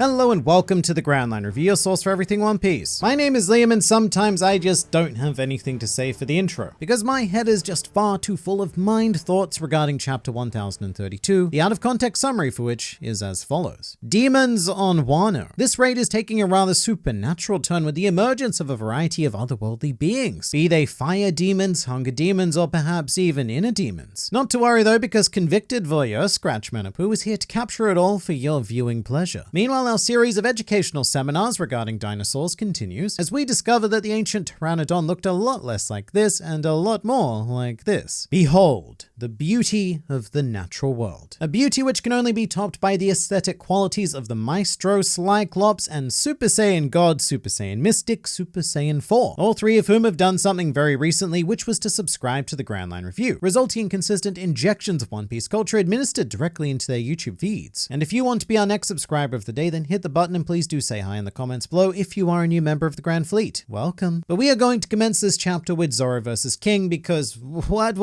Hello and welcome to the Grand Line Review, your source for everything One Piece. My name is Liam and sometimes I just don't have anything to say for the intro, because my head is just far too full of mind thoughts regarding chapter 1032, the out of context summary for which is as follows. Demons on Wano. This raid is taking a rather supernatural turn with the emergence of a variety of otherworldly beings, be they fire demons, hunger demons, or perhaps even inner demons. Not to worry though, because convicted voyeur Scratch Manipu is here to capture it all for your viewing pleasure. Meanwhile, our series of educational seminars regarding dinosaurs continues, as we discover that the ancient pteranodon looked a lot less like this and a lot more like this. Behold, the beauty of the natural world. A beauty which can only be topped by the aesthetic qualities of the Maestro, Cyclops, and Super Saiyan God, Super Saiyan Mystic, Super Saiyan 4, all three of whom have done something very recently, which was to subscribe to the Grand Line Review, resulting in consistent injections of One Piece culture administered directly into their YouTube feeds. And if you want to be our next subscriber of the day, then hit the button and please do say hi in the comments below if you are a new member of the Grand Fleet. Welcome. But we are going to commence this chapter with Zoro versus King because what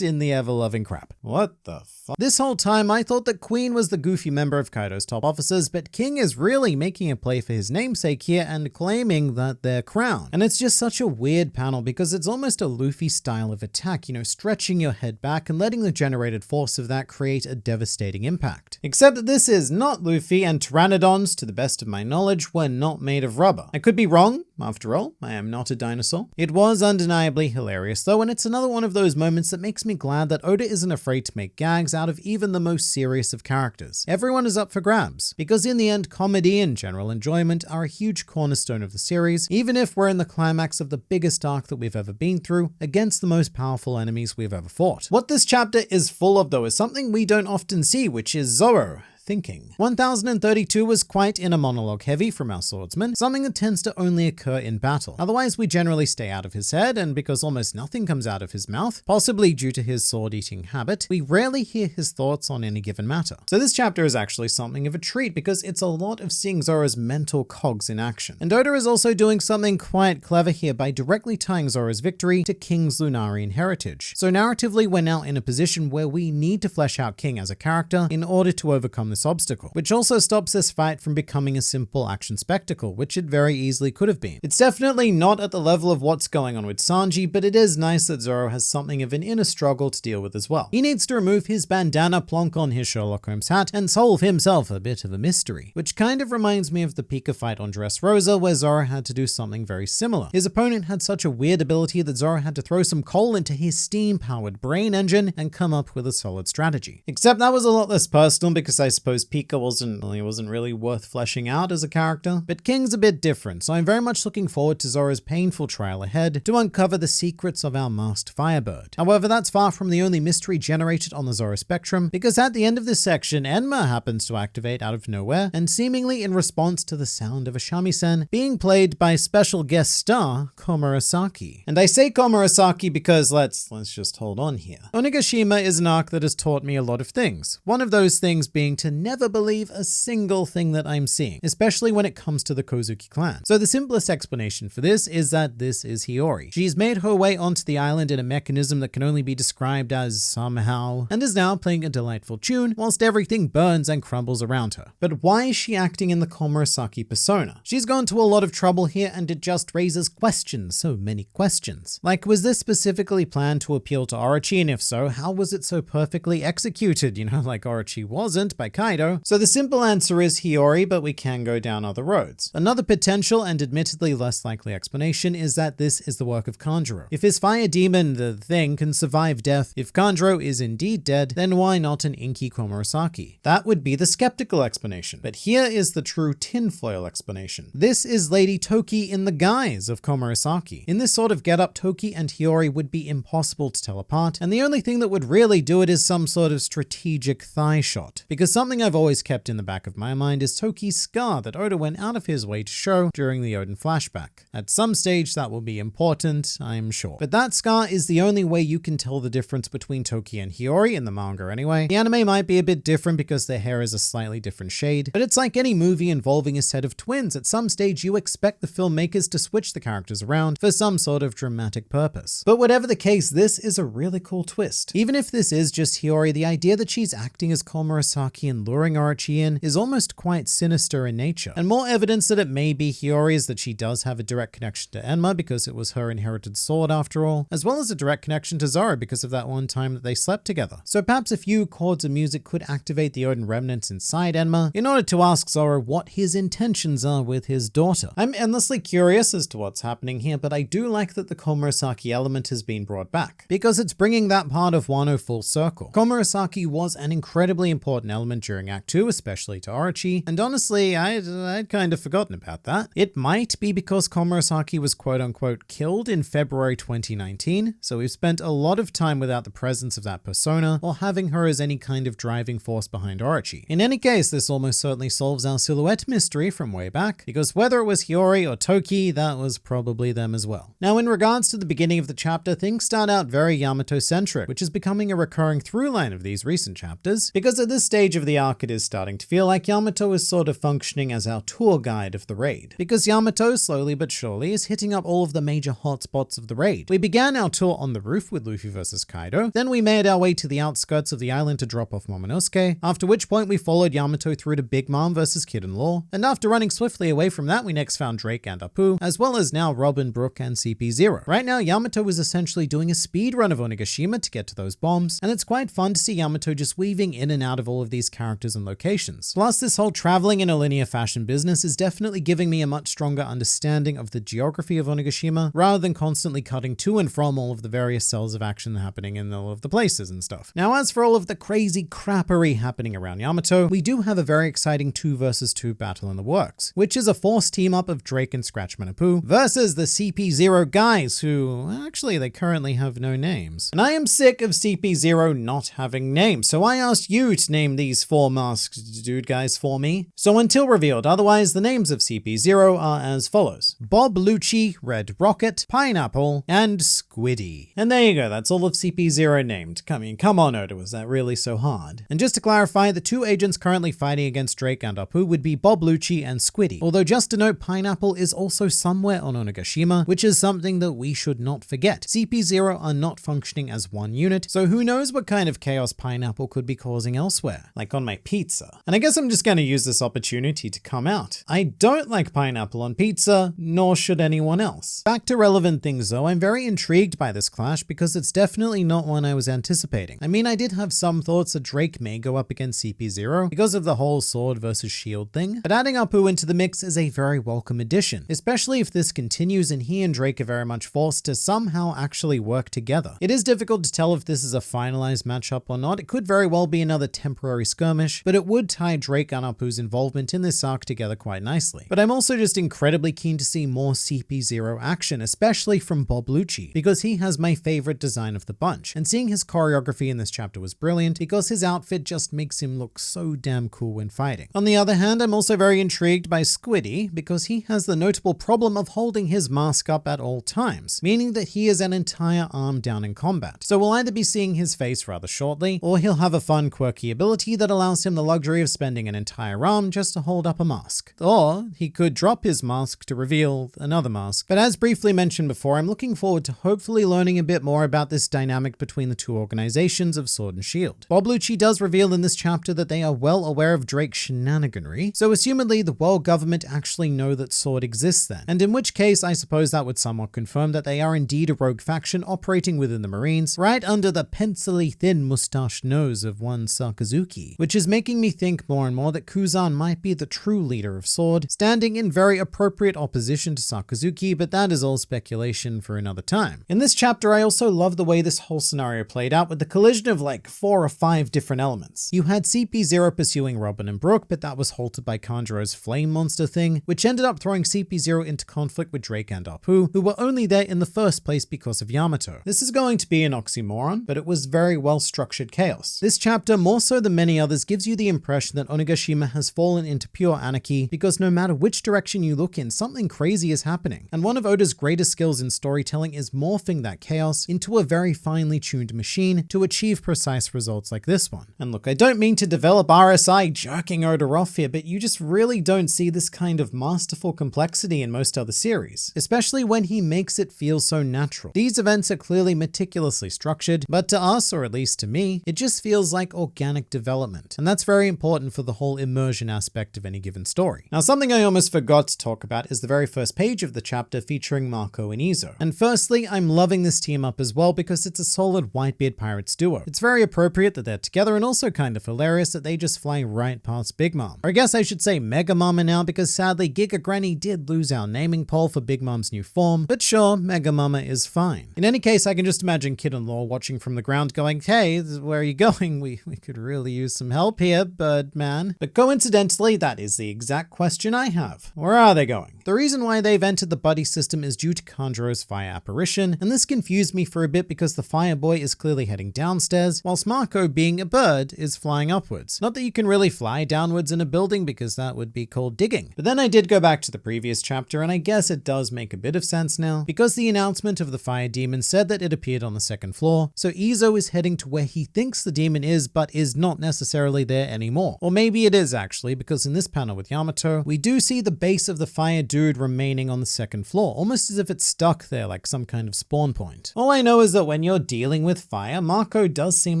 in the ever-loving crap? What the fuck? This whole time I thought that Queen was the goofy member of Kaido's top officers, but King is really making a play for his namesake here and claiming that they're crown. And it's just such a weird panel because it's almost a Luffy style of attack, stretching your head back and letting the generated force of that create a devastating impact. Except that this is not Luffy, and pteranodons, to the best of my knowledge, were not made of rubber. I could be wrong, after all, I am not a dinosaur. It was undeniably hilarious though, and it's another one of those moments that makes me glad that Oda isn't afraid to make gags out of even the most serious of characters. Everyone is up for grabs, because in the end, comedy and general enjoyment are a huge cornerstone of the series, even if we're in the climax of the biggest arc that we've ever been through, against the most powerful enemies we've ever fought. What this chapter is full of though is something we don't often see, which is Zoro thinking. 1032 was quite inner monologue heavy from our swordsman, something that tends to only occur in battle. Otherwise, we generally stay out of his head, and because almost nothing comes out of his mouth, possibly due to his sword-eating habit, we rarely hear his thoughts on any given matter. So this chapter is actually something of a treat because it's a lot of seeing Zoro's mental cogs in action. And Oda is also doing something quite clever here by directly tying Zoro's victory to King's Lunarian heritage. So narratively, we're now in a position where we need to flesh out King as a character in order to overcome this obstacle, which also stops this fight from becoming a simple action spectacle, which it very easily could have been. It's definitely not at the level of what's going on with Sanji, but it is nice that Zoro has something of an inner struggle to deal with as well. He needs to remove his bandana, plonk on his Sherlock Holmes hat, and solve himself a bit of a mystery, which kind of reminds me of the Pika fight on Dressrosa, where Zoro had to do something very similar. His opponent had such a weird ability that Zoro had to throw some coal into his steam-powered brain engine and come up with a solid strategy. Except that was a lot less personal because I suppose Pika wasn't really worth fleshing out as a character. But King's a bit different, so I'm very much looking forward to Zoro's painful trial ahead to uncover the secrets of our masked Firebird. However, that's far from the only mystery generated on the Zoro spectrum, because at the end of this section, Enma happens to activate out of nowhere, and seemingly in response to the sound of a shamisen being played by special guest star Komurasaki. And I say Komurasaki because let's just hold on here. Onigashima is an arc that has taught me a lot of things. One of those things being to never believe a single thing that I'm seeing, especially when it comes to the Kozuki clan. So the simplest explanation for this is that this is Hiyori. She's made her way onto the island in a mechanism that can only be described as somehow, and is now playing a delightful tune whilst everything burns and crumbles around her. But why is she acting in the Komurasaki persona? She's gone to a lot of trouble here, and it just raises questions, so many questions. Like, was this specifically planned to appeal to Orochi, and if so, how was it so perfectly executed? Like Orochi wasn't by Kaido. So the simple answer is Hiyori, but we can go down other roads. Another potential and admittedly less likely explanation is that this is the work of Kanjuro. If his fire demon, the thing, can survive death, if Kanjuro is indeed dead, then why not an inky Komurasaki? That would be the skeptical explanation. But here is the true tinfoil explanation. This is Lady Toki in the guise of Komurasaki. In this sort of getup, Toki and Hiyori would be impossible to tell apart, and the only thing that would really do it is some sort of strategic thigh shot. Because something I've always kept in the back of my mind is Toki's scar that Oda went out of his way to show during the Oden flashback. At some stage that will be important, I'm sure. But that scar is the only way you can tell the difference between Toki and Hiyori, in the manga anyway. The anime might be a bit different because their hair is a slightly different shade, but it's like any movie involving a set of twins. At some stage you expect the filmmakers to switch the characters around for some sort of dramatic purpose. But whatever the case, this is a really cool twist. Even if this is just Hiyori, the idea that she's acting as Komurasaki and and luring Orochi in is almost quite sinister in nature. And more evidence that it may be Hiyori is that she does have a direct connection to Enma because it was her inherited sword after all, as well as a direct connection to Zoro because of that one time that they slept together. So perhaps a few chords of music could activate the Odin remnants inside Enma in order to ask Zoro what his intentions are with his daughter. I'm endlessly curious as to what's happening here, but I do like that the Komurasaki element has been brought back, because it's bringing that part of Wano full circle. Komurasaki was an incredibly important element during Act 2, especially to Orochi, and honestly, I'd kind of forgotten about that. It might be because Komurasaki was quote-unquote killed in February 2019, so we've spent a lot of time without the presence of that persona, or having her as any kind of driving force behind Orochi. In any case, this almost certainly solves our silhouette mystery from way back, because whether it was Hiyori or Toki, that was probably them as well. Now, in regards to the beginning of the chapter, things start out very Yamato-centric, which is becoming a recurring through line of these recent chapters, because at this stage of the arc it is starting to feel like Yamato is sort of functioning as our tour guide of the raid. Because Yamato, slowly but surely, is hitting up all of the major hotspots of the raid. We began our tour on the roof with Luffy versus Kaido, then we made our way to the outskirts of the island to drop off Momonosuke, after which point we followed Yamato through to Big Mom versus Kid and Law, and after running swiftly away from that we next found Drake and Apu, as well as now Robin, Brook, and CP0. Right now Yamato is essentially doing a speed run of Onigashima to get to those bombs, and it's quite fun to see Yamato just weaving in and out of all of these characters and locations. Plus, this whole traveling in a linear fashion business is definitely giving me a much stronger understanding of the geography of Onigashima, rather than constantly cutting to and from all of the various cells of action happening in all of the places and stuff. Now, as for all of the crazy crappery happening around Yamato, we do have a very exciting 2 versus 2 battle in the works, which is a forced team up of Drake and Scratchman Apu versus the CP0 guys who, actually, they currently have no names. And I am sick of CP0 not having names, so I asked you to name these 4 masked dude guys for me. So until revealed otherwise, the names of CP0 are as follows: Bob Lucci, Red Rocket, Pineapple, and Squiddy. And there you go, that's all of CP0 named. Come on, Oda, was that really so hard? And just to clarify, the 2 agents currently fighting against Drake and Apu would be Bob Lucci and Squiddy. Although just to note, Pineapple is also somewhere on Onigashima, which is something that we should not forget. CP0 are not functioning as one unit, so who knows what kind of chaos Pineapple could be causing elsewhere, like on my pizza. And I guess I'm just going to use this opportunity to come out. I don't like pineapple on pizza, nor should anyone else. Back to relevant things though, I'm very intrigued by this clash because it's definitely not one I was anticipating. I mean, I did have some thoughts that Drake may go up against CP0 because of the whole sword versus shield thing, but adding Apu into the mix is a very welcome addition, especially if this continues and he and Drake are very much forced to somehow actually work together. It is difficult to tell if this is a finalized matchup or not. It could very well be another temporary skirmish, but it would tie Drake and Apu's involvement in this arc together quite nicely. But I'm also just incredibly keen to see more CP0 action, especially from Bob Lucci, because he has my favorite design of the bunch, and seeing his choreography in this chapter was brilliant because his outfit just makes him look so damn cool when fighting. On the other hand, I'm also very intrigued by Squiddy because he has the notable problem of holding his mask up at all times, meaning that he is an entire arm down in combat. So we'll either be seeing his face rather shortly, or he'll have a fun quirky ability that allows him the luxury of spending an entire arm just to hold up a mask. Or he could drop his mask to reveal another mask. But as briefly mentioned before, I'm looking forward to hopefully learning a bit more about this dynamic between the 2 organizations of Sword and Shield. Bob Lucci does reveal in this chapter that they are well aware of Drake's shenaniganry, so assumedly the world government actually know that Sword exists then, and in which case I suppose that would somewhat confirm that they are indeed a rogue faction operating within the Marines, right under the pencilly thin mustached nose of one Sakazuki, which is making me think more and more that Kuzan might be the true leader of Sword, standing in very appropriate opposition to Sakazuki, but that is all speculation for another time. In this chapter, I also love the way this whole scenario played out with the collision of like 4 or 5 different elements. You had CP0 pursuing Robin and Brook, but that was halted by Kanjuro's flame monster thing, which ended up throwing CP0 into conflict with Drake and Apu, who were only there in the first place because of Yamato. This is going to be an oxymoron, but it was very well structured chaos. This chapter, more so than many others, gives you the impression that Onigashima has fallen into pure anarchy because no matter which direction you look in, something crazy is happening. And one of Oda's greatest skills in storytelling is morphing that chaos into a very finely tuned machine to achieve precise results like this one. And look, I don't mean to develop RSI jerking Oda off here, but you just really don't see this kind of masterful complexity in most other series, especially when he makes it feel so natural. These events are clearly meticulously structured, but to us, or at least to me, it just feels like organic development. environment. And that's very important for the whole immersion aspect of any given story. Now, something I almost forgot to talk about is the very first page of the chapter featuring Mako and Izo. And firstly, I'm loving this team up as well because it's a solid Whitebeard Pirates duo. It's very appropriate that they're together and also kind of hilarious that they just fly right past Big Mom. Or I guess I should say Mega Mama now, because sadly Giga Granny did lose our naming poll for Big Mom's new form, but sure, Mega Mama is fine. In any case, I can just imagine Kid and Law watching from the ground going, hey, where are you going? We could really use some help here, Birdman. But coincidentally, that is the exact question I have. Where are they going? The reason why they've entered the buddy system is due to Kanjuro's fire apparition, and this confused me for a bit because the fire boy is clearly heading downstairs, whilst Mako, being a bird, is flying upwards. Not that you can really fly downwards in a building because that would be called digging. But then I did go back to the previous chapter, and I guess it does make a bit of sense now, because the announcement of the fire demon said that it appeared on the second floor, so Izo is heading to where he thinks the demon is, but is not necessarily there anymore. Or maybe it is actually, because in this panel with Yamato, we do see the base of the fire dude remaining on the second floor, almost as if it's stuck there like some kind of spawn point. All I know is that when you're dealing with fire, Mako does seem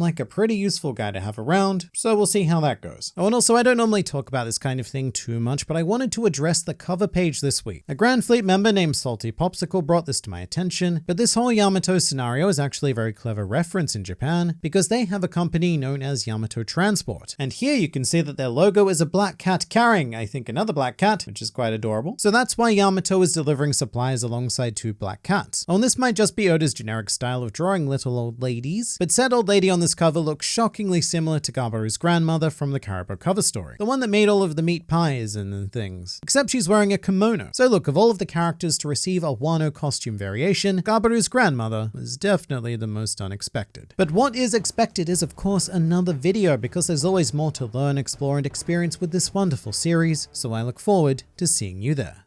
like a pretty useful guy to have around, so we'll see how that goes. Oh, and also I don't normally talk about this kind of thing too much, but I wanted to address the cover page this week. A Grand Fleet member named Salty Popsicle brought this to my attention, but this whole Yamato scenario is actually a very clever reference in Japan, because they have a company known as Yamato Transport. And here you can see that their logo is a black cat carrying, I think, another black cat, which is quite adorable. So that's why Yamato is delivering supplies alongside two black cats. Oh, and this might just be Oda's generic style of drawing little old ladies, but said old lady on this cover looks shockingly similar to Gabaru's grandmother from the Karibo cover story. The one that made all of the meat pies and things. Except she's wearing a kimono. So look, of all of the characters to receive a Wano costume variation, Gabaru's grandmother was definitely the most unexpected. But what is expected is of course another video, because there's always more to learn, explore, and experience with this wonderful series, so I look forward to seeing you there.